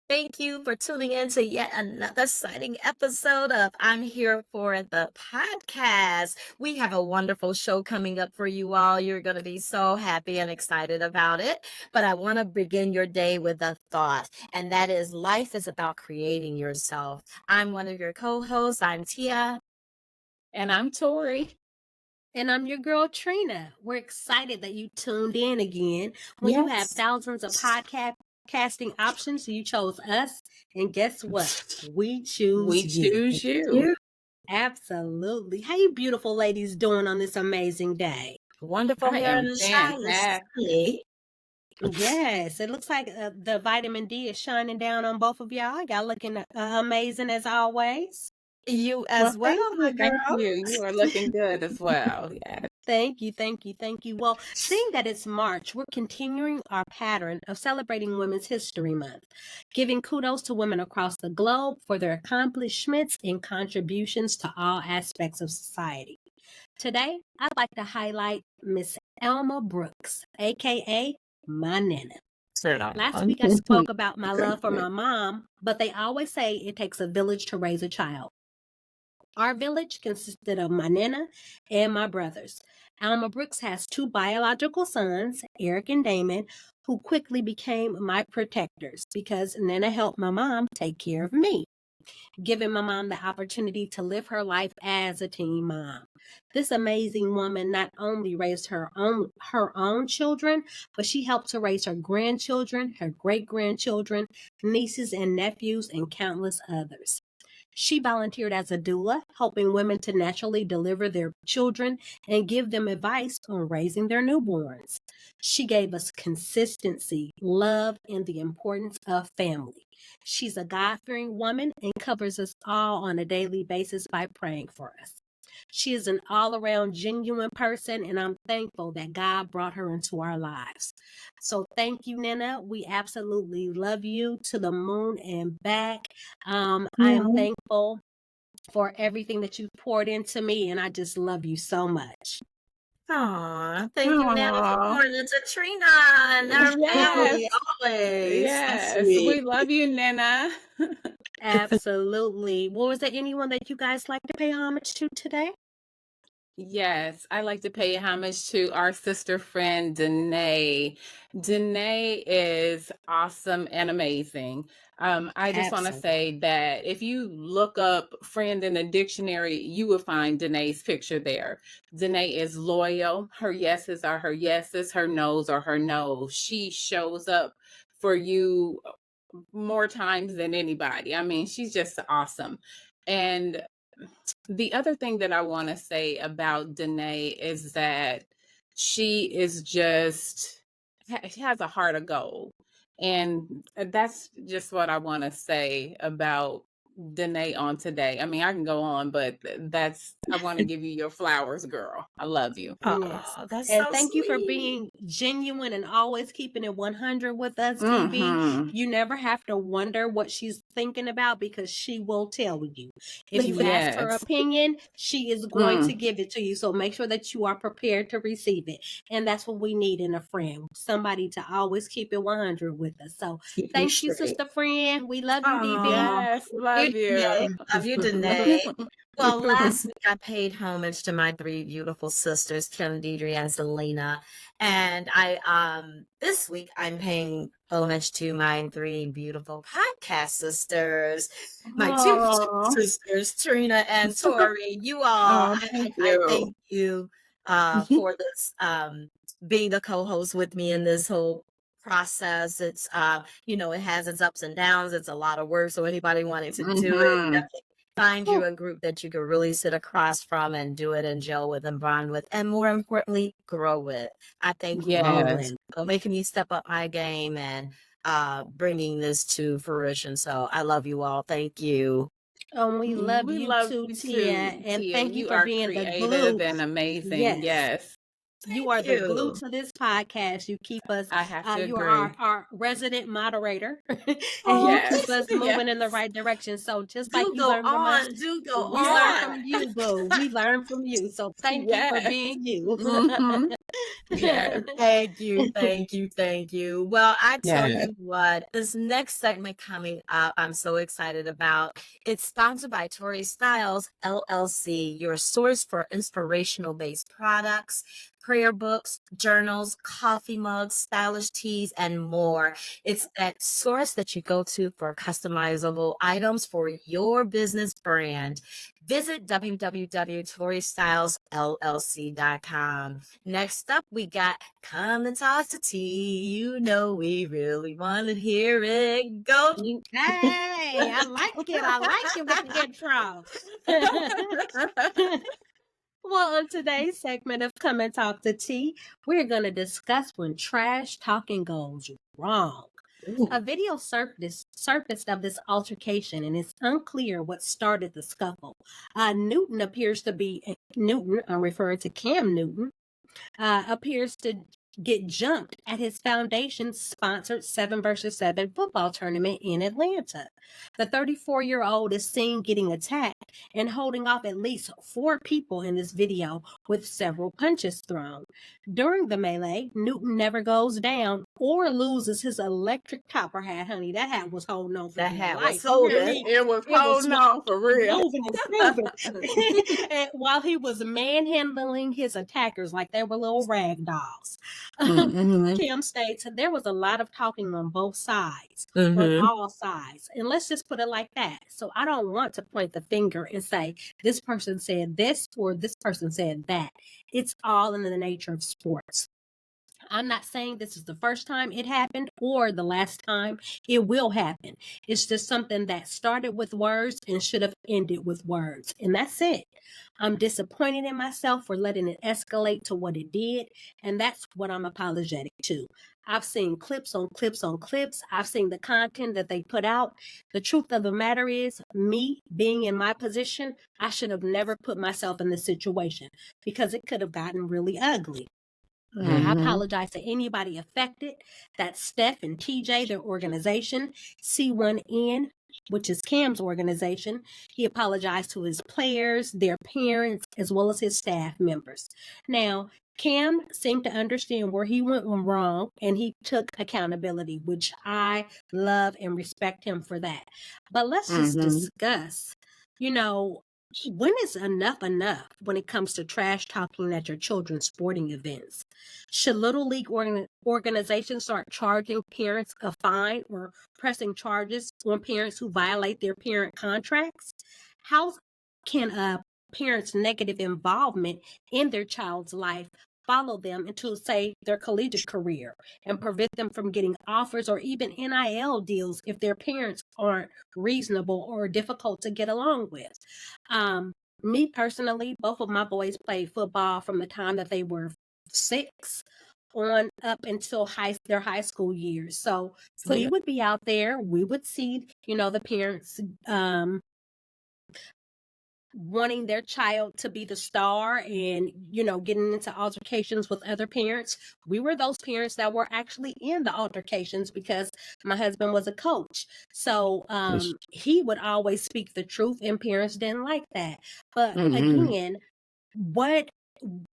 Thank you for tuning in to yet another exciting episode of I'm Here for the Podcast. We have a wonderful show coming up for you all. You're going to be so happy and excited about it. But I want to begin your day with a thought, and that is life is about creating yourself. I'm one of your co hosts. I'm Tia. And I'm Tori. And I'm your girl, Trina. We're excited that you tuned in again. When you have Yes. thousands of podcasting options, you chose us. And guess what? We choose you. Absolutely. How you beautiful ladies doing on this amazing day? Wonderful I here am in the shine. fantastic. Yes, it looks like the vitamin D is shining down on both of y'all. Y'all looking amazing as always. You as Well, well, my girl. thank you. You are looking good as well. Yes. Thank you, thank you, thank you. Well, seeing that it's March, we're continuing our pattern of celebrating Women's History Month, giving kudos to women across the globe for their accomplishments and contributions to all aspects of society. Today, I'd like to highlight Miss Elma Brooks, aka my Nana. Last week, I spoke about my love for my mom, but they always say it takes a village to raise a child. Our village consisted of my Nana and my brothers. Alma Brooks has two biological sons, Eric and Damon, who quickly became my protectors because Nana helped my mom take care of me, giving my mom the opportunity to live her life as a teen mom. This amazing woman not only raised her own children, but she helped to raise her grandchildren, her great-grandchildren, nieces and nephews, and countless others. She volunteered as a doula, helping women to naturally deliver their children and give them advice on raising their newborns. She gave us consistency, love, and the importance of family. She's a God-fearing woman and covers us all on a daily basis by praying for us. She is an all-around genuine person, and I'm thankful that God brought her into our lives. So thank you, Nana. We absolutely love you to the moon and back. I am thankful for everything that you've poured into me, and I just love you so much. Aw, thank you, Nana, for Aw. pouring into Trina and her family always. That's Yes. sweet. We love you, Nana. Absolutely. Well, is there anyone that you guys like to pay homage to today? Yes, I like to pay homage to our sister friend, Danae. Danae is awesome and amazing. I just want to say that if you look up friend in the dictionary, you will find Danae's picture there. Danae is loyal. Her yeses are her yeses, her nos are her nos. She shows up for you more times than anybody. I mean, she's just awesome. And the other thing that I want to say about Danae is that she is just, she has a heart of gold. And that's just what I want to say about Danae on today. I mean, I can go on, but I want to give you your flowers, girl. I love you. Yes. That's And so thank you for sweet. being genuine and always keeping it 100 with us, DB. You never have to wonder what she's thinking about because she will tell you. If you ask her Yes. opinion, she is going to give it to you. So make sure that you are prepared to receive it. And that's what we need in a friend. Somebody to always keep it 100 with us. So thank you, sister friend. We love you, DB. Yes, love you. Love you, Danae. Well, last week I paid homage to my three beautiful sisters, Kim, Deidre, and Selena. And this week I'm paying homage to my three beautiful podcast sisters, my two sisters, Trina and Tori. You all, I thank you for this being the co-host with me in this whole process. It's it has its ups and downs. It's a lot of work. So anybody wanting to do it, definitely find you a group that you can really sit across from and do it and gel with and bond with, and more importantly, grow with. I thank you all for making me step up my game and bringing this to fruition. So I love you all. Thank you. We love you too, Tia. And thank you for being the glue and amazing. Yes. You are the glue to this podcast. You keep us. I have to you agree. are our resident moderator, and you keep us moving in the right direction. So just like you learn from us, we learn from you, boo. We learn from you. So thank you for being you. Yes. Thank you, thank you, thank you. Well, I tell Yes. you what, this next segment coming up, I'm so excited about. It's sponsored by Tori Styles LLC, your source for inspirational based products, prayer books, journals, coffee mugs, stylish teas, and more. It's that source that you go to for customizable items for your business brand. Visit www.torystylesllc.com. Next up, we got Come and Talk to Tea. You know we really want to hear it. Go. Hey, I like it. I like it with the intro. Well, on today's segment of Come and Talk to Tea, we're going to discuss when trash talking goes wrong. A video surfaced of this altercation, and it's unclear what started the scuffle. Newton appears to be Newton. I'm referring to Cam Newton. Appears to get jumped at his foundation-sponsored 7 versus 7 football tournament in Atlanta. The 34-year-old is seen getting attacked and holding off at least 4 people in this video with several punches thrown. During the melee, Newton never goes down or loses his electric topper hat. Honey, that hat was holding on for That dear hat life. was You hear holding. me? It was It was holding on for real. moving and grooving. And while he was manhandling his attackers like they were little rag dolls. Kim states there was a lot of talking on both sides, on all sides. And let's just put it like that. So I don't want to point the finger and say this person said this or this person said that. It's all in the nature of sports. I'm not saying this is the first time it happened or the last time it will happen. It's just something that started with words and should have ended with words. And that's it. I'm disappointed in myself for letting it escalate to what it did. And that's what I'm apologetic to. I've seen clips on clips on clips. I've seen the content that they put out. The truth of the matter is, me being in my position, I should have never put myself in this situation because it could have gotten really ugly. I apologize to anybody affected. That's Steph and TJ, their organization, C1N, which is Cam's organization. He apologized to his players, their parents, as well as his staff members. Now, Cam seemed to understand where he went wrong and he took accountability, which I love and respect him for that. But let's just discuss, you know, when is enough when it comes to trash talking at your children's sporting events? Should Little League organizations start charging parents a fine or pressing charges on parents who violate their parent contracts? How can a parent's negative involvement in their child's life follow them into, say, their collegiate career and prevent them from getting offers or even NIL deals if their parents aren't reasonable or difficult to get along with? Me personally, both of my boys played football from the time that they were 6 on up until their high school years. So we would be out there, we would see, the parents wanting their child to be the star and, getting into altercations with other parents. We were those parents that were actually in the altercations because my husband was a coach. So he would always speak the truth and parents didn't like that. But again,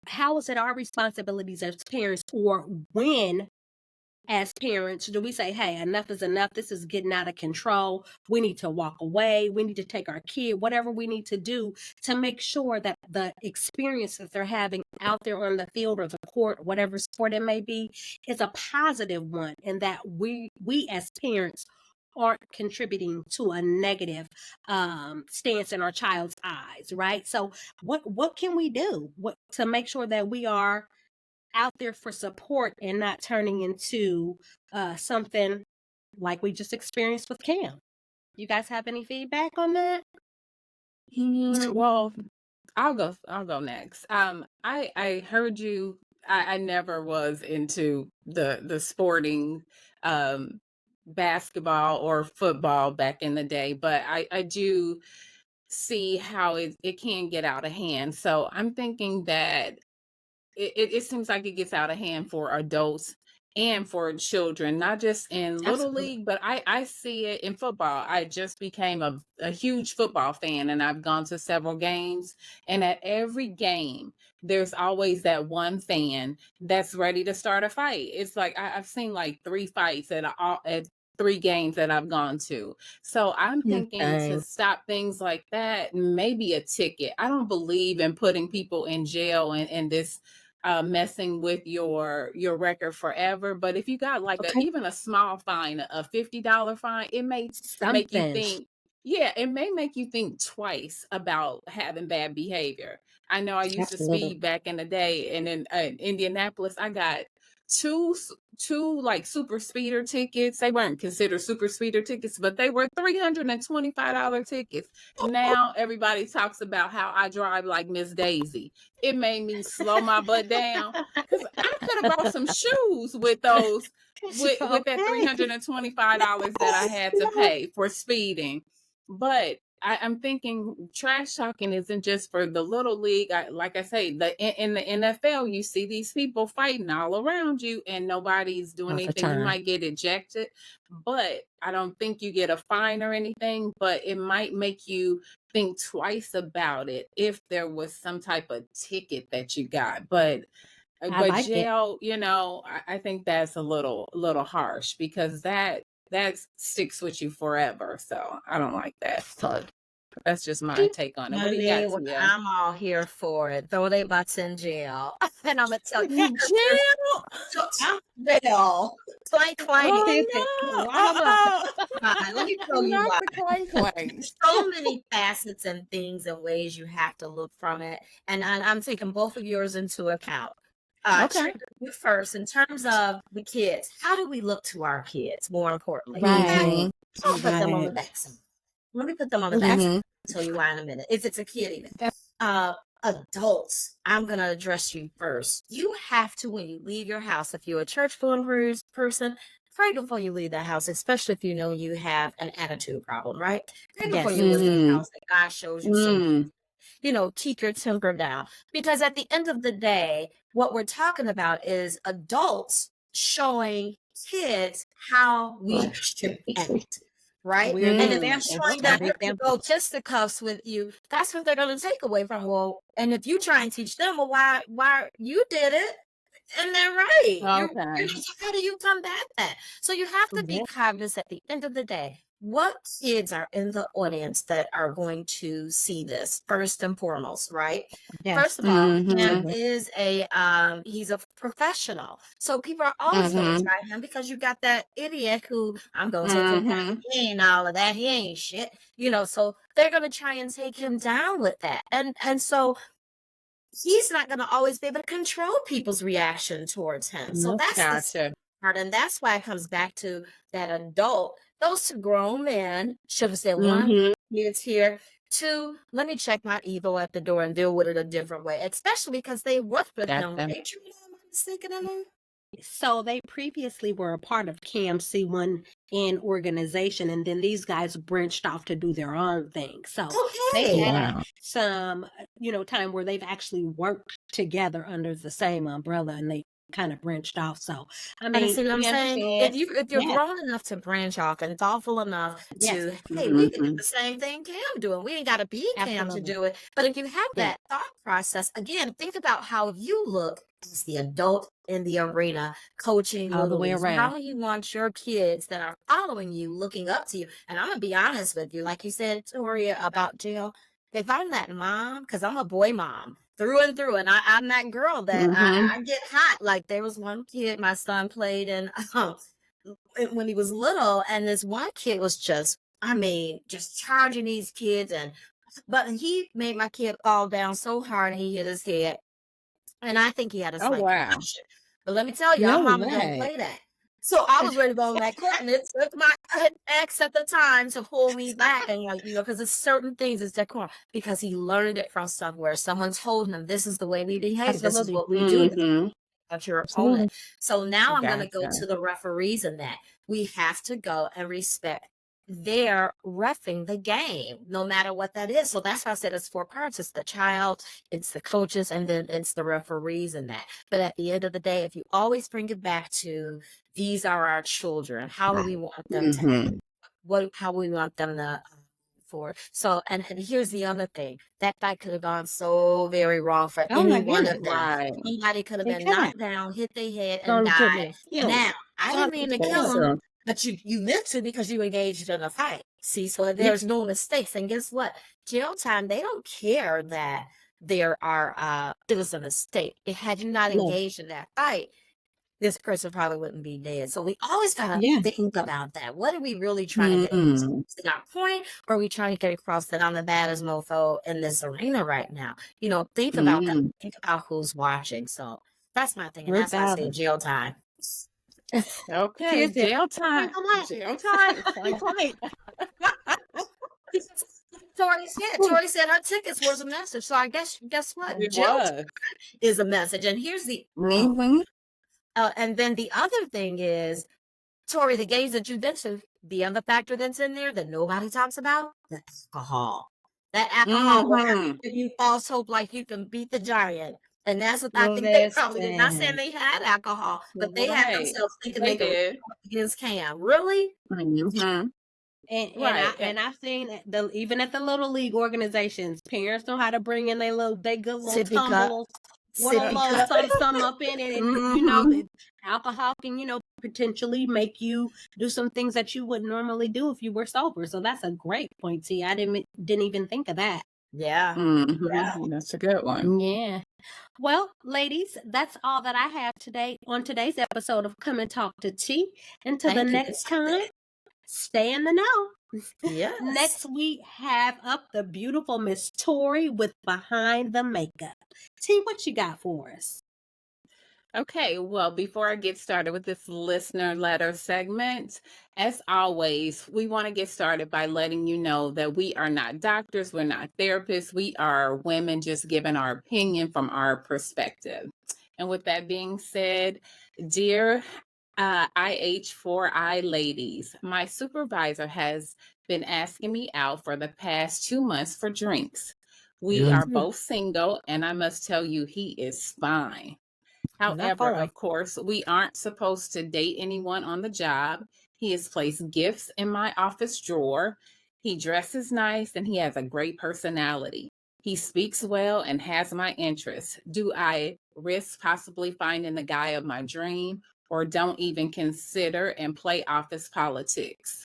how is it our responsibilities as parents, or when as parents do we say, hey, enough is enough, this is getting out of control, we need to walk away, we need to take our kid, whatever we need to do to make sure that the experience that they're having out there on the field or the court, whatever sport it may be, is a positive one, and that we as parents aren't contributing to a negative stance in our child's eyes, right? So what can we do to make sure that we are out there for support and not turning into something like we just experienced with Cam? You guys have any feedback on that? Well, I'll go next. I heard you. I never was into the sporting basketball or football back in the day, but I do see how it can get out of hand. So I'm thinking that it seems like it gets out of hand for adults and for children, not just in Little Absolutely. League, but I see it in football. I just became a huge football fan, and I've gone to several games. And at every game, there's always that one fan that's ready to start a fight. It's like I've seen like 3 fights at 3 games that I've gone to. So I'm thinking to Okay. stop things like that, maybe a ticket. I don't believe in putting people in jail and this messing with your record forever. But if you got like Okay. even a small fine, a $50 fine, it may make you Something. think. Yeah, it may make you think twice about having bad behavior. I know I used to Absolutely. speed back in the day, and in Indianapolis, I got two two like super speeder tickets. They weren't considered super speeder tickets, but they were $325 tickets. Now everybody talks about how I drive like Miss Daisy. It made me slow my butt down because I could have bought some shoes with those with that Okay. $325 that I had to pay for speeding. But I'm thinking trash talking isn't just for the Little League. Like I say, in the NFL, you see these people fighting all around you, and nobody's doing All the anything. You time. might get ejected, but I don't think you get a fine or anything. But it might make you think twice about it if there was some type of ticket that you got. I But like it. jail, I think that's a little harsh because that sticks with you forever. So I don't like that. So that's just my take on it. What do you got, Honey, Tia? I'm all here for it. Throw they butts in jail. And I'm gonna tell you, Jail? so I'm jail. Clank, clank. Oh Wrong up. Fine. Let me no! tell you Not why. the clank clanks. So many facets and things and ways you have to look from it. And I'm taking both of yours into account. Okay. Trigger, you first, in terms of the kids, how do we look to our kids, more importantly? Right. I'll put them on the Right. backside. Let me put them on the backside. I'll tell you why in a minute. If it's a kid even. Adults, I'm going to address you first. You have to, when you leave your house, if you're a church-going person, pray before you leave the house, especially if you know you have an attitude problem, right? Pray before Yes. you leave the house that God shows you some, Mm. keep your temper down. Because at the end of the day, what we're talking about is adults showing kids how we should act. Right? We're the And if they're examples. showing We're that the they go examples. fisticuffs with you, that's what they're going to take away from. Well, and if you try and teach them, well, why you did it, and they're right. Okay. How do you combat that? So you have to be Yeah. cognizant at the end of the day. What kids are in the audience that are going to see this first and foremost, right? Yes. First of all, Mhm. him is he's a professional. So people are always going to try him because you got that idiot who I'm going to take him down. He ain't all of that. He ain't shit. So they're going to try and take him down with that. And so he's not going to always be able to control people's reaction towards him. So that's the Gotcha. part. And that's why it comes back to that adult. Those two grown men should have said, one, Mhm. kids here. Two, let me check my ego at the door and deal with it a different way, especially because they worked with him. Gotcha. Right? Am I mistaken in that? So they previously were a part of CAMC1 and organization, and then these guys branched off to do their own thing. So they've Okay. had Wow. some, time where they've actually worked together under the same umbrella, and they kind of branched off. So I And mean, see what I'm we saying? understand. If you're Yes. grown enough to branch off and thoughtful enough Yes. to, hey, we can do Mhm. the same thing Cam doing. We ain't got to be Cam to Absolutely. do it. But if you have Yeah. that thought process, again, think about how you look as the adult in the arena coaching All the little way leagues. around. How you want your kids that are following you, looking up to you. And I'm gonna be honest with you, like you said, Toria, about Jill. If I'm that mom, because I'm a boy mom through and through, and I'm that girl that Mhm. I get hot. Like there was one kid my son played in when he was little, and this one kid was just, just charging these kids, but he made my kid fall down so hard he hit his head, and I think he had a Oh slight wow. concussion. But let me tell you, our No mama don't way. play that. So I was ready to go on that court, and it took my ex at the time to pull me back, and because it's certain things, it's decorum, because he learned it from somewhere. Someone told him, "This is the way we behave. This is Absolutely. what we do." Mhm. Of your Absolutely. opponent. So now I'm going to go Gotcha. to the referees in that. We have to go and respect they're reffing the game, no matter what that is. So that's why I said it's four parts. It's the child, it's the coaches, and then it's the referees and that. But at the end of the day, if you always bring it back to these are our children, how do we want them to how we want them to for. So and here's the other thing. That fight could have gone so very wrong for Oh my any one goodness. of them. Right. Somebody could have It been could have knocked down, hit their head, and gone to died. the hill. Now, I didn't mean to That's kill him, true. but you meant to because you engaged in a fight. See, so there's no mistakes. And guess what? Jail time, they don't care that there was a mistake. Had you not No. engaged in that fight, this person probably wouldn't be dead. So we always gotta Yeah. think about that. What are we really trying to get across? Is our point, or are we trying to get across that I'm the baddest mofo in this arena right now? Think about that. Think about who's watching. So that's my thing, and that's why I say 1,000. jail time. Okay, Here's it. jail time. Jail time. Point. Tori said her tickets was a message. So I guess what? It Jail was. time is a message. And here's the and then the other thing is, Tori, the games that you've been to, the other factor that's in there that nobody talks about, the alcohol. That alcohol will give you false hope like you can beat the giant. And that's what I think they probably did. Not saying they had alcohol, but they had Right. themselves thinking They they could did. against Cam. Really? Right. And I've seen even at the little league organizations, parents know how to bring in their good little Sippy cup. tumbles, what a Sippy little cup. some up in it, and the alcohol can potentially make you do some things that you would normally do if you were sober. So that's a great point, T. I didn't even think of that. Yeah. That's a good one. Yeah. Well, ladies, that's all that I have today on today's episode of Come and Talk to T. Until the next time, stay in the know. Yes. Next, we have up the beautiful Miss Tori with Behind the Makeup. T, what you got for us? Okay, well, before I get started with this listener letter segment, as always, we want to get started by letting you know that we are not doctors, we're not therapists, we are women just giving our opinion from our perspective. And with that being said, dear IH4I ladies, my supervisor has been asking me out for the past 2 months for drinks. We are both single, and I must tell you, he is fine. However, of course, we aren't supposed to date anyone on the job. He has placed gifts in my office drawer. He dresses nice and he has a great personality. He speaks well and has my interests. Do I risk possibly finding the guy of my dream, or don't even consider and play office politics?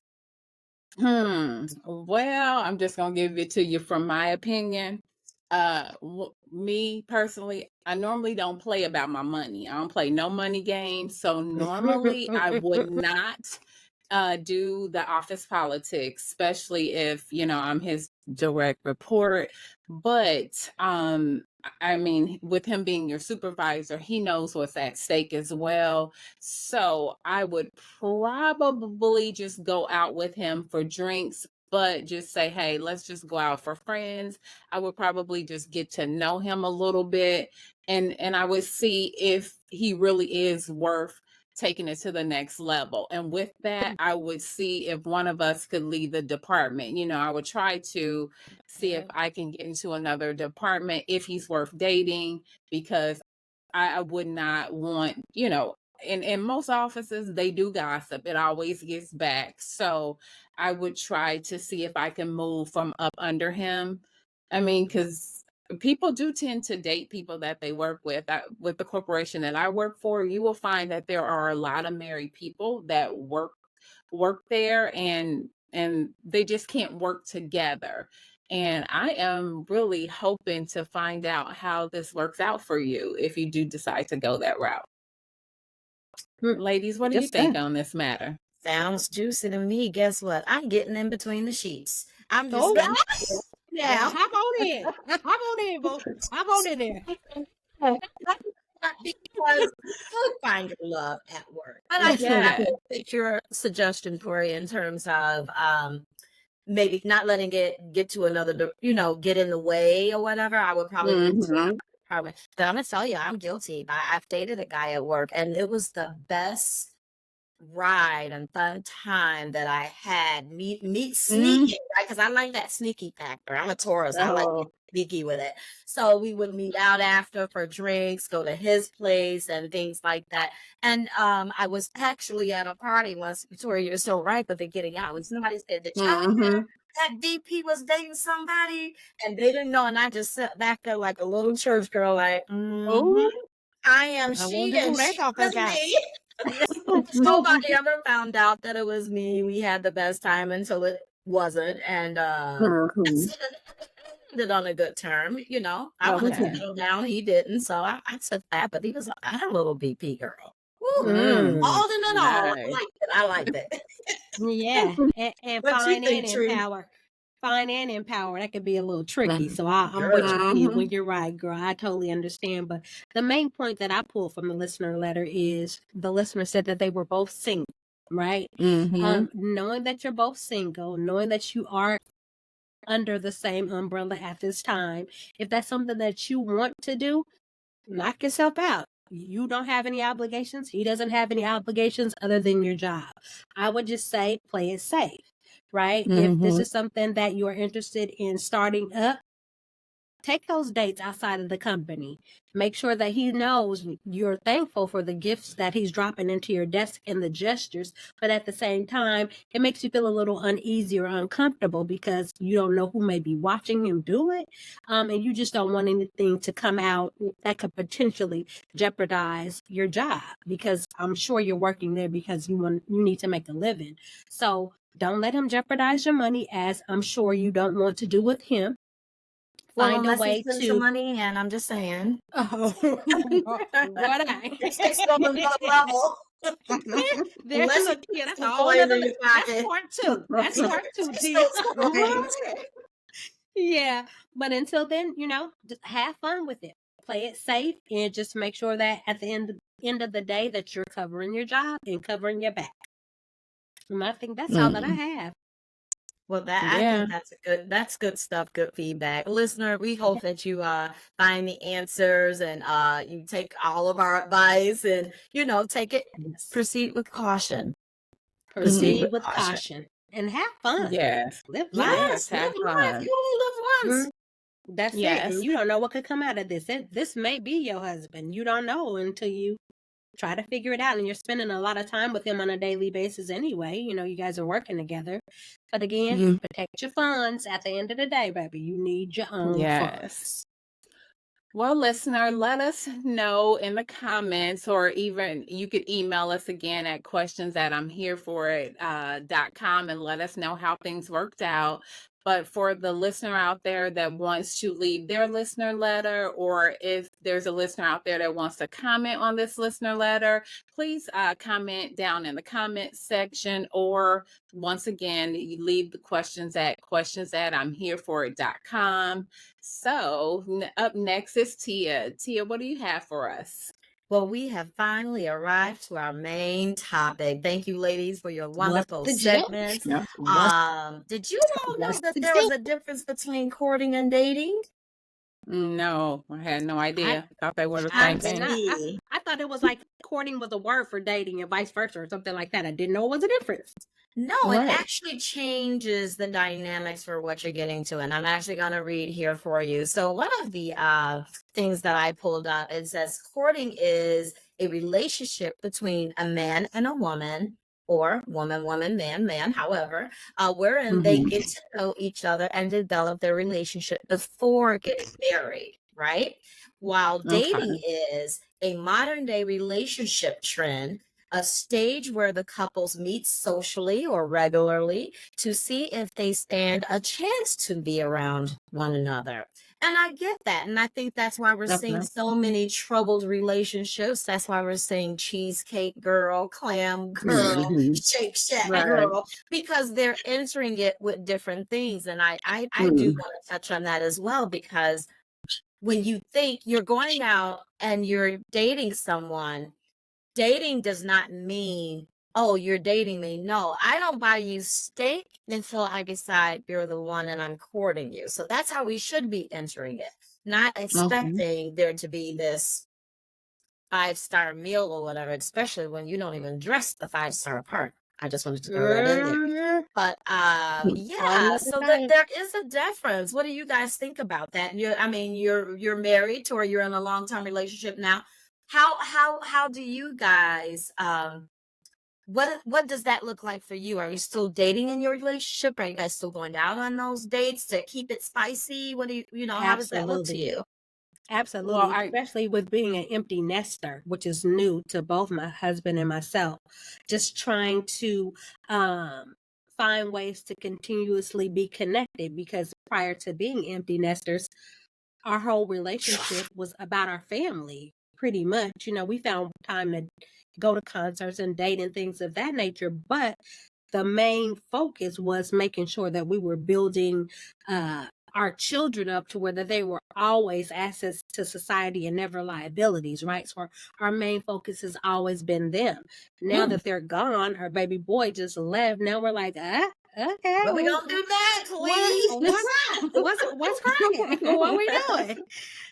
Well, I'm just going to give it to you from my opinion. Me personally, I normally don't play about my money. I don't play no money games. So normally I would not do the office politics, especially if, I'm his direct report. But I mean, with him being your supervisor, he knows what's at stake as well. So I would probably just go out with him for drinks, but just say, hey, let's just go out for friends. I would probably just get to know him a little bit, and I would see if he really is worth taking it to the next level. And with that, I would see if one of us could leave the department. I would try to see if I can get into another department if he's worth dating, because I would not want, in most offices, they do gossip. It always gets back. So I would try to see if I can move from up under him. I mean, because people do tend to date people that they work with. With the corporation that I work for, you will find that there are a lot of married people that work there, and they just can't work together. And I am really hoping to find out how this works out for you if you do decide to go that route. Ladies, what do you think on this matter? Sounds juicy to me. Guess what? I'm getting in between the sheets. I'm just Yeah, hop on in. Hop on in, Bo. Hop on in there. Because you find your love at work. But I think your suggestion, Tori, in terms of maybe not letting it get to another, get in the way or whatever, I would probably but I'm gonna tell you, I'm guilty. I've dated a guy at work, and it was the best ride and third time that I had meet Mm. sneaking, right? Because I like that sneaky factor. I'm a Taurus. I like Oh. being sneaky with it. So we would meet out after for drinks, go to his place and things like that. And I was actually at a party once, Victoria, you're so right, but they're getting out. And somebody said, did y'all hear Mm-hmm. that VP was dating somebody? And they didn't know. And I just sat back there like a little church girl, like, Oh. I am I she wonder who and they she thought they was got. me. Nobody ever found out that it was me. We had the best time until it wasn't. And Mhm. ended on a good term. You know, I wanted to Okay. settle down. He didn't. So I said that, but he was a little BP girl. Woo. Mm. All in and all, Nice. I liked it. Yeah, and What you fine think, and Tree? empower. Fine and empower, that could be a little tricky. Mhm. So I'm with Girl. you Mhm. when you're right, girl. I totally understand. But the main point that I pulled from the listener letter is the listener said that they were both single, right? Mhm. Knowing that you're both single, knowing that you are under the same umbrella at this time, if that's something that you want to do, knock yourself out. You don't have any obligations. He doesn't have any obligations other than your job. I would just say play it safe, right? If this Mhm. is something that you are interested in starting up, take those dates outside of the company. Make sure that he knows you're thankful for the gifts that he's dropping into your desk and the gestures, but at the same time, it makes you feel a little uneasy or uncomfortable because you don't know who may be watching him do it, and you just don't want anything to come out that could potentially jeopardize your job because I'm sure you're working there because you need to make a living. So don't let him jeopardize your money, as I'm sure you don't want to do with him. Well, Find a unless he way sends some to money in, I'm just saying. oh, what I It takes on another level. there Unless he look, yeah, puts that's a some whole coins nother in your that's pocket. part two. That's part two, Takes Tia. those coins. Yeah. But until then, just have fun with it. Play it safe and just make sure that at the end of the day that you're covering your job and covering your back. And I think that's all that I Mm. have. Well, I Yeah. think that's good stuff, good feedback. Listener, we hope that you find the answers and you take all of our advice and take it, Yes. proceed with caution. Proceed Mhm. Proceed with with caution. caution and have fun. Yes. Live life. Yes. Yes, live Have life. fun. You only live once. That's it. And Yes. you don't know what could come out of this. This may be your husband. You don't know until you try to figure it out. And you're spending a lot of time with him on a daily basis anyway. You guys are working together. But again, Mhm. protect your funds at the end of the day, baby. You need your own Yes. funds. Well, listener, let us know in the comments, or even you could email us again at questions@imhereforit.com and let us know how things worked out. But for the listener out there that wants to leave their listener letter, or if there's a listener out there that wants to comment on this listener letter, please comment down in the comment section, or once again, you leave the questions at questions@imhereforit.com. So up next is Tia. Tia, what do you have for us? Well, we have finally arrived to our main topic. Thank you, ladies, for your What's wonderful the jump? segments. Yeah. Did you all know What's that the there was jump? a difference between courting and dating? No, I had no I idea. Thought they were the I same did thing. not. I thought it was like courting was a word for dating and vice versa or something like that. I didn't know it was a difference. No, it Right. actually changes the dynamics for what you're getting to. And I'm actually going to read here for you. So, one of the things that I pulled up, it says courting is a relationship between a man and a woman, or woman, woman, man, man, however, wherein they Mhm. get to know each other and develop their relationship before getting married, right? While dating Okay. is a modern day relationship trend, a stage where the couples meet socially or regularly to see if they stand a chance to be around one another. And I get that. And I think that's why we're seeing Okay. so many troubled relationships. That's why we're seeing cheesecake girl, clam girl, Mhm. shake shack Right. girl, because they're entering it with different things. And I do Mm. want to touch on that as well, because when you think you're going out and you're dating someone, dating does not mean, oh, you're dating me. No, I don't buy you steak until I decide you're the one and I'm courting you. So that's how we should be entering it, not Okay. expecting there to be this 5-star meal or whatever, especially when you don't even dress the 5-star part. I just wanted to throw that in there. Mhm. But I yeah, love so that it. there is a difference. What do you guys think about that? I mean, you're married or you're in a long-term relationship now. How do you guys what does that look like for you? Are you still dating in your relationship? Are you guys still going out on those dates to keep it spicy? What do how does that look to Absolutely. you? Well, Absolutely, I especially with being an empty nester, which is new to both my husband and myself. Just trying to um, find ways to continuously be connected because prior to being empty nesters, our whole relationship was about our family, pretty much. We found time to go to concerts and date and things of that nature, but the main focus was making sure that we were building uh, our children up to where that they were always assets to society and never liabilities, right? So our main focus has always been them. Now Hmm. that they're gone, our baby boy just left. Now we're like, okay, What we gonna do next, what, ladies? what's cracking? What we doing?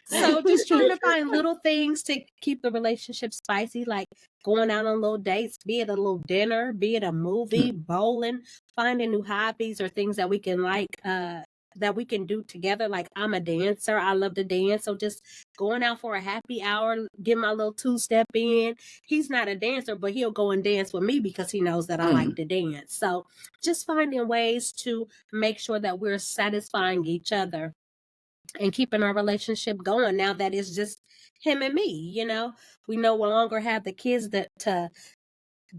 So just trying to find little things to keep the relationship spicy, like going out on little dates, be it a little dinner, be it a movie, bowling, finding new hobbies or things that we can that we can do together. Like I'm a dancer. I love to dance. So just going out for a happy hour, get my little two-step in. He's not a dancer, but he'll go and dance with me because he knows that I like to dance. So just finding ways to make sure that we're satisfying each other and keeping our relationship going now that it's just him and me. We no longer have the kids that to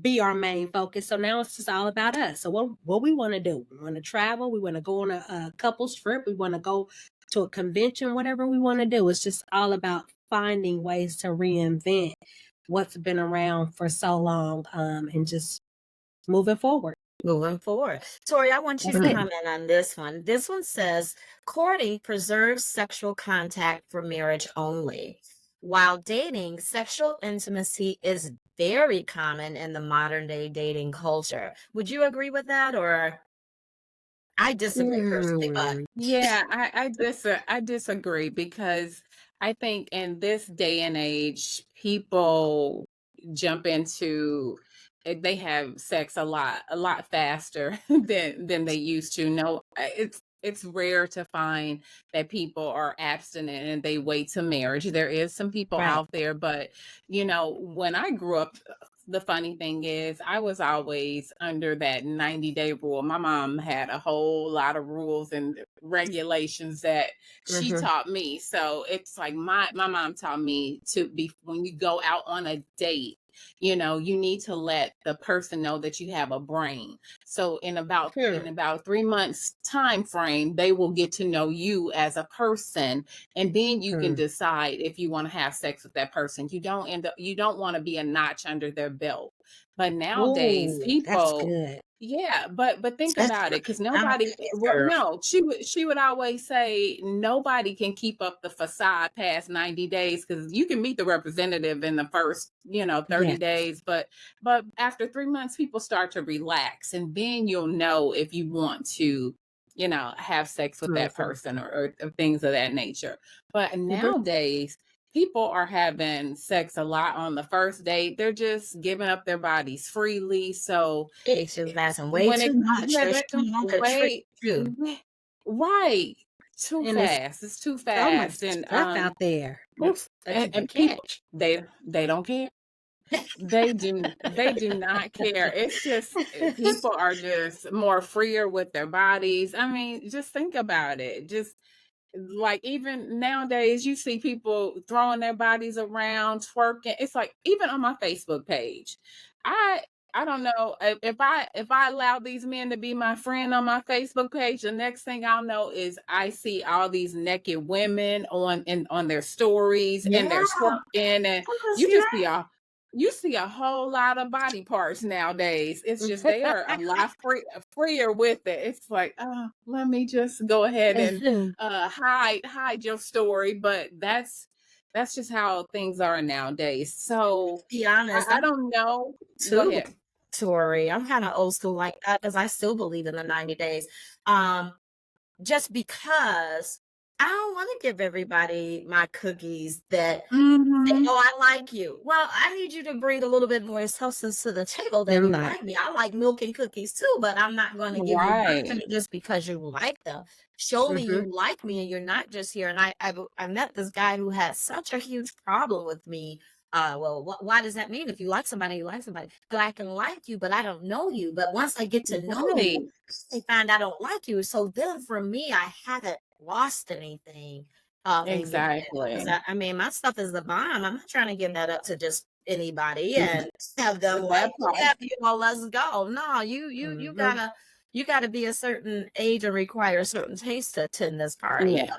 be our main focus, so now it's just all about us. So what we want to do, we want to travel, we want to go on a couples trip, we want to go to a convention, whatever we want to do. It's just all about finding ways to reinvent what's been around for so long, and just moving forward. Moving forward. Tori, I want you That's to it. comment on this one. This one says courting preserves sexual contact for marriage only, while dating, sexual intimacy is very common in the modern day dating culture. Would you agree with that? Or I disagree personally, but Yeah, I disagree because I think in this day and age, people jump into they have sex a lot faster than they used to. No, it's rare to find that people are abstinent and they wait to marriage. There is some people Right. out there, but when I grew up, the funny thing is I was always under that 90-day rule. My mom had a whole lot of rules and regulations that she Mm-hmm. taught me. So it's like my mom taught me to be when you go out on a date, you need to let the person know that you have a brain. So in about 3 months time frame, they will get to know you as a person, and then you can decide if you want to have sex with that person. You don't want to be a notch under their belt. But nowadays Ooh, that's people, good. yeah, but think that's about it, because I'm a nobody, well, dancer. no, she would always say nobody can keep up the facade past 90 days, because you can meet the representative in the first 30 Yes. days, but after 3 months people start to relax, and then you'll know if you want to have sex with that Mm-hmm. person, or things of that nature. But nowadays people are having sex a lot on the first date. They're just giving up their bodies freely. So It's just lasting way when too it much. They're when showing all the tricks wait too. right, too And it's fast. It's too so much fast. And stuff out there Oof. that you and, can and people, catch. they don't care. They do not care. It's just people are just more freer with their bodies. I mean, just think about it. Just like even nowadays you see people throwing their bodies around, twerking. It's like even on my Facebook page, i I don't know if I allow these men to be my friend on my Facebook page, the next thing I'll know is I see all these naked women on their stories, and Yeah. they're twerking, and you just see a whole lot of body parts nowadays. It's just they are a lot freer with it. It's like, let me just go ahead and hide your story. But that's just how things are nowadays. So Be I, honest, I don't know. Go too, ahead. Tori. I'm kind of old school like that because I still believe in the 90 days. Um, just because I don't want to give everybody my cookies that say, Mm-hmm. "Oh, I like you." Well, I need you to bring a little bit more substance to the table than you Right. like me. I like milk and cookies too, but I'm not going to give you Right. nothing just because you like them. Show me Mm-hmm. you like me, and you're not just here. And I met this guy who had such a huge problem with me. Well, why does that mean? If you like somebody, you like somebody. But I can like you, but I don't know you. But once I get to know Right. you, they find I don't like you. So then, for me, I haven't lost anything and give it. Because Exactly. I mean, my stuff is the bomb. I'm not trying to give that up to just anybody and have them like, That part. yeah, let's go. No, Mm-hmm. you gotta be a certain age and require a certain taste to attend this party. Yeah.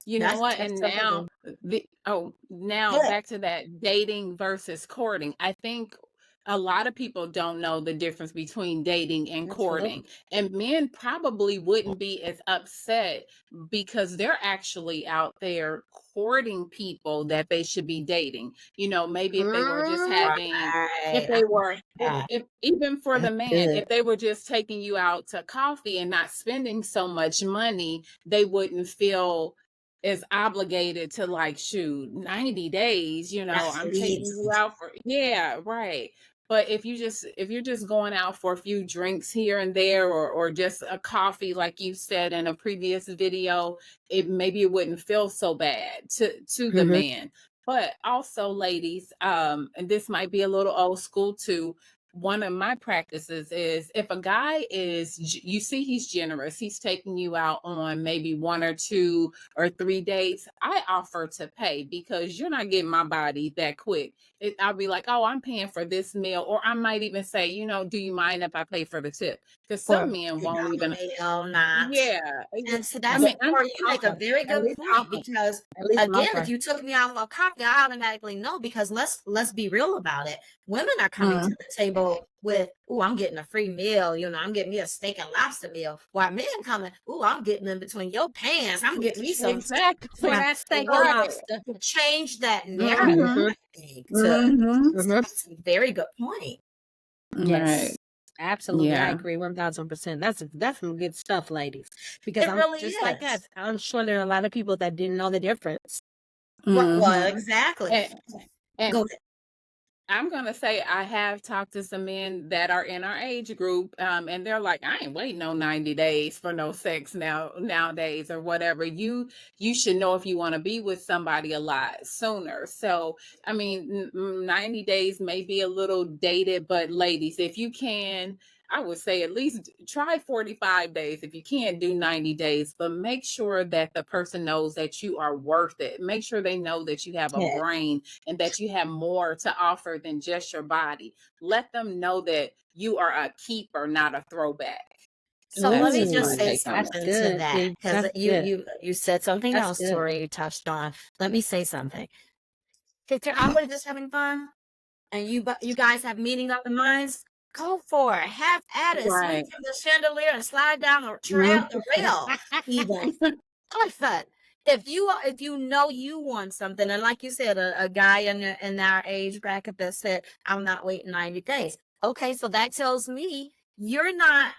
You know That's what? And now Absolutely. now good. back to that dating versus courting. I think a lot of people don't know the difference between dating and courting. Absolutely. And men probably wouldn't be as upset because they're actually out there courting people that they should be dating. Maybe if they were just Mm, having if Right. they were Yeah, if even for the that's man, good. if they were just taking you out to coffee and not spending so much money, they wouldn't feel is obligated to like shoot 90 days, That's I'm taking you least. out for yeah, right. But if you're just going out for a few drinks here and there or just a coffee like you said in a previous video, it wouldn't feel so bad to the mm-hmm. man. But also ladies, and this might be a little old school too, one of my practices is if a guy you see he's generous, he's taking you out on maybe 1 or 2 or 3 dates, I offer to pay because you're not getting my body that quick. I'll be like, oh, I'm paying for this meal. Or I might even say, do you mind if I pay for the tip? Because some For men And won't even, I'll not. yeah. And so I that's mean, that I'm or you make a offer. very At good least point offer. because At least an again, if offer. you took me out for coffee, I automatically know because let's be real about it. Women are coming mm, to the table with, "Ooh, I'm getting a free meal, I'm getting me a steak and lobster meal." While men coming, "Ooh, I'm getting in between your pants. I'm getting me some For exactly. that steak and so Right. lobster. to change that narrative, Mm-hmm. Mm-hmm. I think Mm-hmm. Mm-hmm. that's a very good point. Right. Yes. Absolutely. I Yeah. agree 1000%. That's some good stuff, ladies. Because It I'm really just like is. that. I'm sure there are a lot of people that didn't know the difference. Well, Mm-hmm. exactly. And, and Go I'm gonna say I have talked to some men that are in our age group, and they're like, I ain't waiting no 90 days for no sex nowadays or whatever. You should know if you want to be with somebody a lot sooner. So I mean, 90 days may be a little dated, but ladies, if you can, I would say at least try 45 days. If you can't do 90 days, but make sure that the person knows that you are worth it. Make sure they know that you have a ahead. brain and that you have more to offer than just your body. Let them know that you are a keeper, not a throwback. So let That's me just just my Ooh, say take on that's it. something to good. that See, because that's you good. you you said something That's else, good. Tori, you touched on. Let me say something. If you're out there just having fun and you guys have meeting of the minds, go for it. Have at it. Swing Right. from the chandelier and slide down Mhm. the rail, even. Have fun. If you know you want something, and like you said, a guy in our age bracket that said, "I'm not waiting 90 days." Okay, so that tells me you're out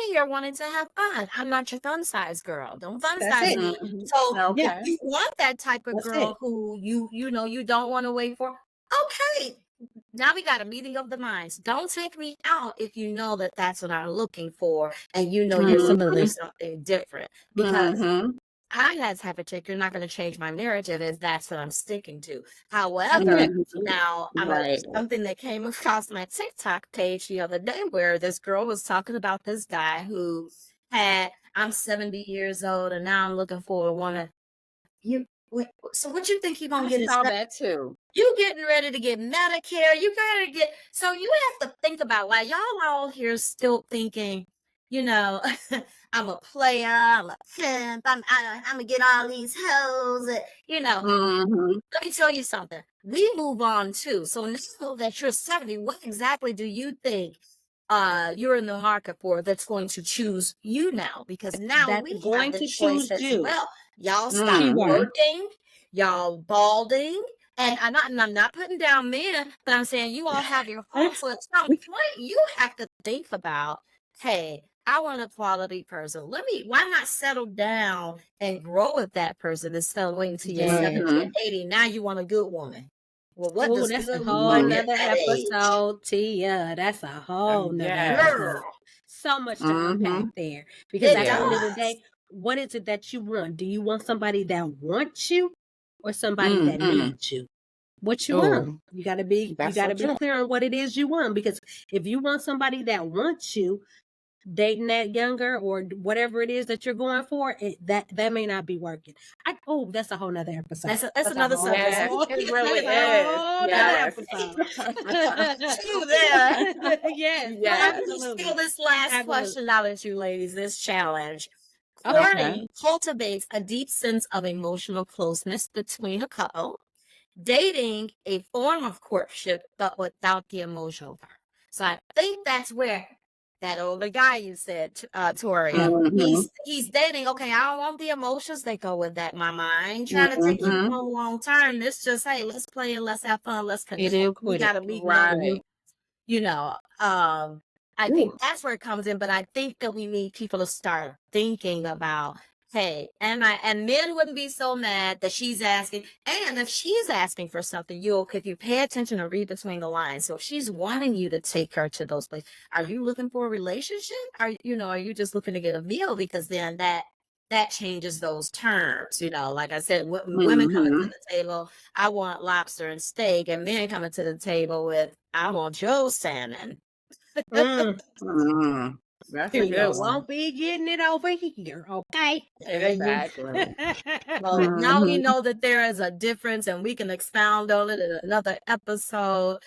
here wanting to have fun. I'm not your fun size girl. Don't fun That's size it. me. Mhm. So if Okay. you want that type of That's it. girl who you don't want to wait for, okay. Now we got a meeting of the minds. Don't take me out if you know that that's what I'm looking for, and you're looking for Absolutely. Mhm. something different. Because Mhm. I as have a chick, you're not going to change my narrative if that's what I'm sticking to. That's However, it. Mhm. now Right. something that came across my TikTok page the other day where this girl was talking about this guy who I'm 70 years old and now I'm looking for a woman. So what you think you're gonna I get saw instead? that too. You getting ready to get Medicare. You gotta get so you have to think about why y'all all here still thinking, you know, I'm a player, I'm a pimp, I'm gonna get all these hoes. Mhm. Let me tell you something. We move on too. So now that you're 70, what exactly do you think you're in the market for that's going to choose you now? Because now That's we have going the to choice choose as you. well. Y'all stop Keyword. Mhm. working, y'all balding. And I'm not putting down men, but I'm saying you all have your home. So at some point, you have to think about, hey, I want a quality person. Why not settle down and grow with that person instead of waiting till you're Yes. 70 and 80? Now you want a good woman. Well, what Oh, does that's a good look whole like Mhm. at nother that age? episode, Tia. That's a whole nother Yes. episode. Girl, So much to unpack Mhm. there. Because it at the end of the does. day, what is it that you want? Do you want somebody that wants you or somebody that Mhm. needs you? What you Oh, want? You gotta be that's so true. clear on what it is you want. Because if you want somebody that wants you, dating that younger or whatever it is that you're going for, that may not be working. That's a whole nother episode. That's another subject. Yes, it really That's a is. whole Yes. nother episode. You there. Yes, Well, let me Yes. just absolutely. throw this last Absolutely. question out at you ladies, this challenge. Okay. Courting cultivates a deep sense of emotional closeness between a couple. Dating a form of courtship, but without the emotional part. So I think that's where that older guy you said, Toria, Mhm. he's dating. Okay, I don't want the emotions that go with that, mama. I ain't trying to take you Mhm. home long term. It's just, hey, let's play and let's have fun. Let's It connect. is We with it. gotta meet another Right. you know, I Ooh. think that's where it comes in, but I think that we need people to start thinking about, hey, and men wouldn't be so mad that she's asking, and if she's asking for something, if you pay attention and read between the lines, so if she's wanting you to take her to those places, are you looking for a relationship? Are you just looking to get a meal? Because then that changes those terms, like I said, women coming to Mhm. the table, I want lobster and steak, and men coming to the table with, I want Joe's salmon. Mm, Mhm. That's a you good one. won't be getting it over here, okay? Exactly. Well, now we Mhm. know that there is a difference, and we can expound on it in another episode.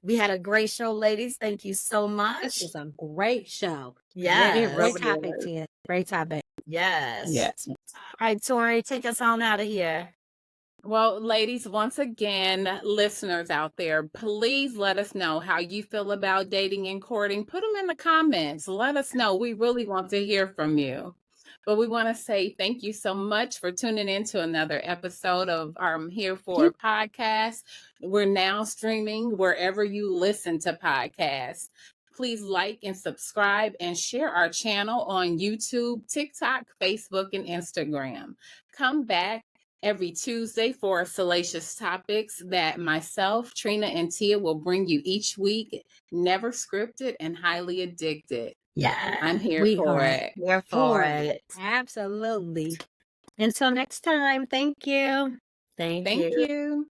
We had a great show, ladies. Thank you so This much. was a great show. Yes. Great Really topic, is. Tia. Great topic. Yes. Yes. All right, Tori, take us on out of here. Well, ladies, once again, listeners out there, please let us know how you feel about dating and courting. Put them in the comments. Let us know. We really want to hear from you. But we want to say thank you so much for tuning in to another episode of our Here For podcast. We're now streaming wherever you listen to podcasts. Please like and subscribe and share our channel on YouTube, TikTok, Facebook, and Instagram. Come back every Tuesday for salacious topics that myself, Trina, and Tia will bring you each week. Never scripted and highly addicted. Yeah. I'm here We for are it. We're for for it. it. Absolutely. Until next time, thank you. Thank Thank you. you.